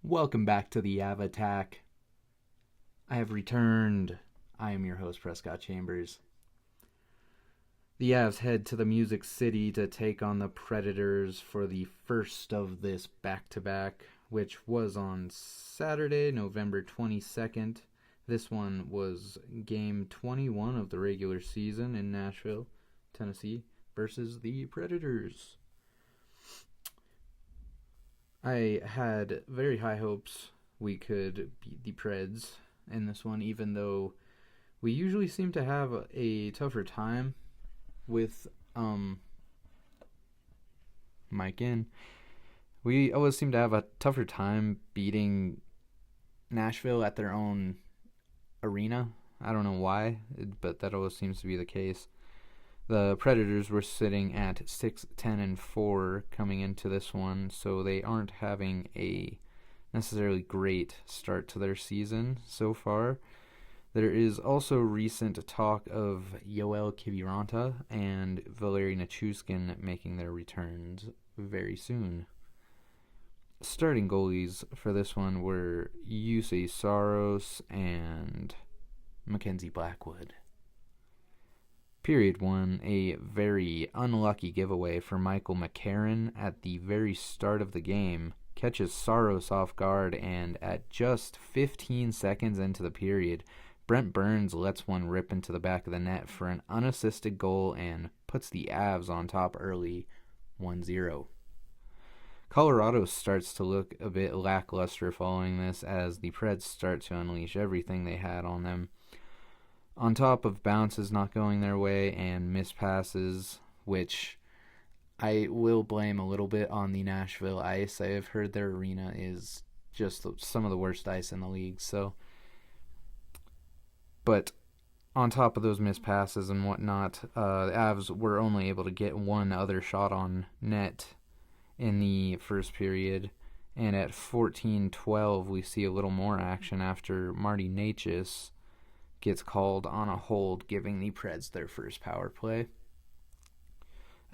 Welcome back to the Av Attack. I have returned. I am your host, Prescott Chambers. The Avs head to the Music City to take on the Predators for the first of this back-to-back, which was on Saturday, November 22nd. This one was game 21 of the regular season in Nashville, Tennessee, versus the Predators. I had very high hopes we could beat the Preds in this one, even though we usually seem to have a tougher time with MacKinnon. We always seem to have a tougher time beating Nashville at their own arena. I don't know why, but that always seems to be the case. The Predators were sitting at 6-10-4 coming into this one, so they aren't having a necessarily great start to their season so far. There is also recent talk of Yoel Kiviranta and Valeri Nichushkin making their returns very soon. Starting goalies for this one were Jussi Saros and Mackenzie Blackwood. Period 1, a very unlucky giveaway for Michael McCarron at the very start of the game, catches Saros off guard, and at just 15 seconds into the period, Brent Burns lets one rip into the back of the net for an unassisted goal and puts the Avs on top early, 1-0. Colorado starts to look a bit lackluster following this as the Preds start to unleash everything they had on them. On top of bounces not going their way and missed passes, which I will blame a little bit on the Nashville ice. I have heard their arena is just some of the worst ice in the league. But on top of those missed passes and whatnot, the Avs were only able to get one other shot on net in the first period. And at 14-12, we see a little more action after Marty Necas gets called on a hold, giving the Preds their first power play.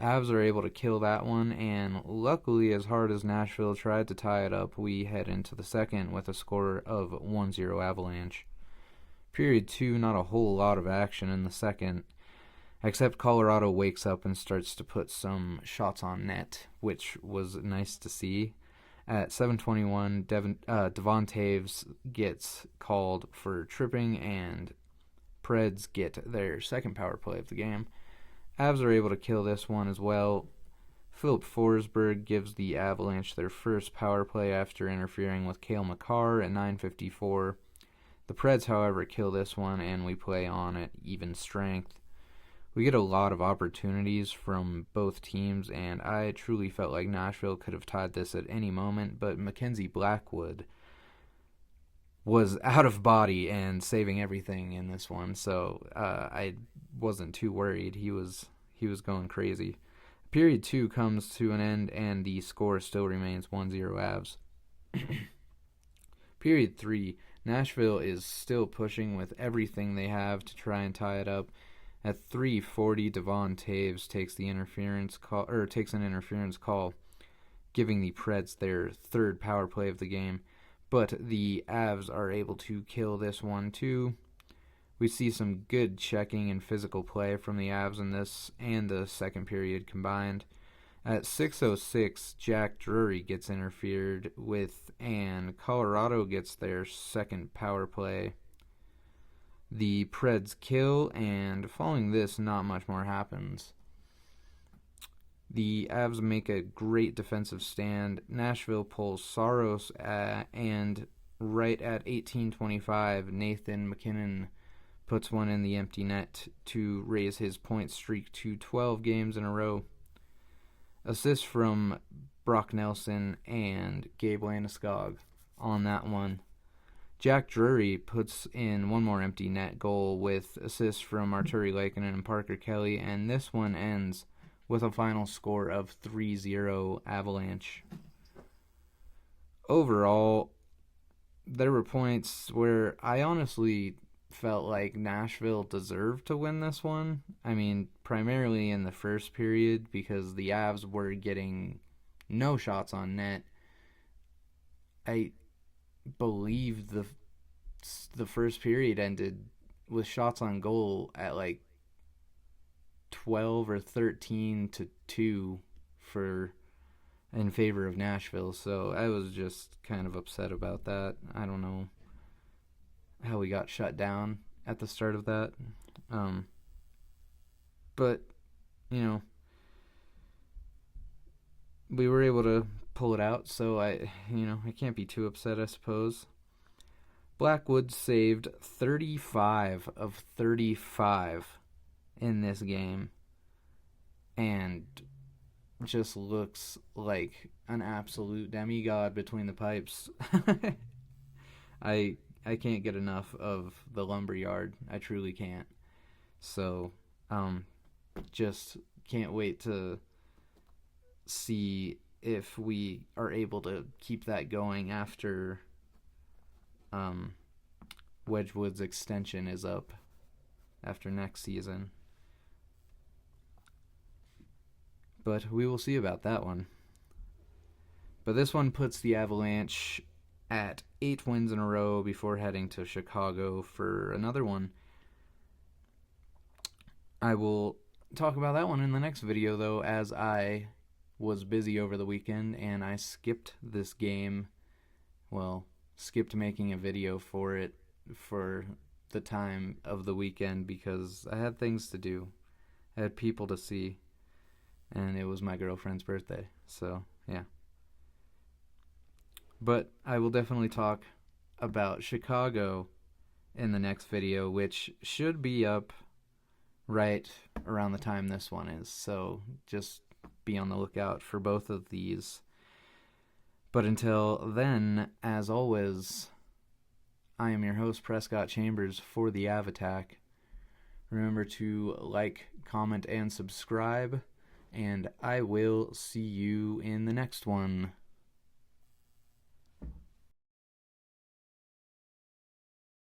Avs are able to kill that one, and luckily, as hard as Nashville tried to tie it up, we head into the second with a score of 1-0 Avalanche. Period 2, not a whole lot of action in the second, except Colorado wakes up and starts to put some shots on net, which was nice to see. At 7:21, Devon Taves gets called for tripping, and Preds get their second power play of the game. Avs are able to kill this one as well. Philip Forsberg gives the Avalanche their first power play after interfering with Cale Makar at 9:54. The Preds, however, kill this one, and we play on at even strength. We get a lot of opportunities from both teams, and I truly felt like Nashville could have tied this at any moment, but Mackenzie Blackwood was out of body and saving everything in this one, so I wasn't too worried. He was going crazy. Period 2 comes to an end, and the score still remains 1-0 Avs. Period 3, Nashville is still pushing with everything they have to try and tie it up. At 3:40, Devon Taves takes an interference call, giving the Preds their third power play of the game. But the Avs are able to kill this one too. We see some good checking and physical play from the Avs in this and the second period combined. At 6:06, Jack Drury gets interfered with, and Colorado gets their second power play. The Preds kill, and following this, not much more happens. The Avs make a great defensive stand. Nashville pulls Saros, and right at 18:25, Nathan MacKinnon puts one in the empty net to raise his point streak to 12 games in a row. Assists from Brock Nelson and Gabe Landeskog on that one. Jack Drury puts in one more empty net goal with assists from Arturi Lehkonen and Parker Kelly, and this one ends with a final score of 3-0 Avalanche. Overall, there were points where I honestly felt like Nashville deserved to win this one. I mean, primarily in the first period because the Avs were getting no shots on net. believe the first period ended with shots on goal at like 12 or 13 to 2 for in favor of Nashville. So I was just kind of upset about that. I don't know how we got shut down at the start of that. But, you know, we were able to pull it out, so I can't be too upset, I suppose. Blackwood saved 35 of 35 in this game and just looks like an absolute demigod between the pipes. I can't get enough of the lumberyard. I truly can't. So, just can't wait to see if we are able to keep that going after Wedgwood's extension is up after next season. But we will see about that one. But this one puts the Avalanche at 8 wins in a row before heading to Chicago for another one. I will talk about that one in the next video, though, as I was busy over the weekend and I skipped this game. Well, skipped making a video for it for the time of the weekend because I had things to do. I had people to see, and it was my girlfriend's birthday. So, yeah. But I will definitely talk about Chicago in the next video, which should be up right around the time this one is. So just be on the lookout for both of these. But until then, as always, I am your host, Prescott Chambers, for the Av Attack. Remember to like, comment, and subscribe, and I will see you in the next one.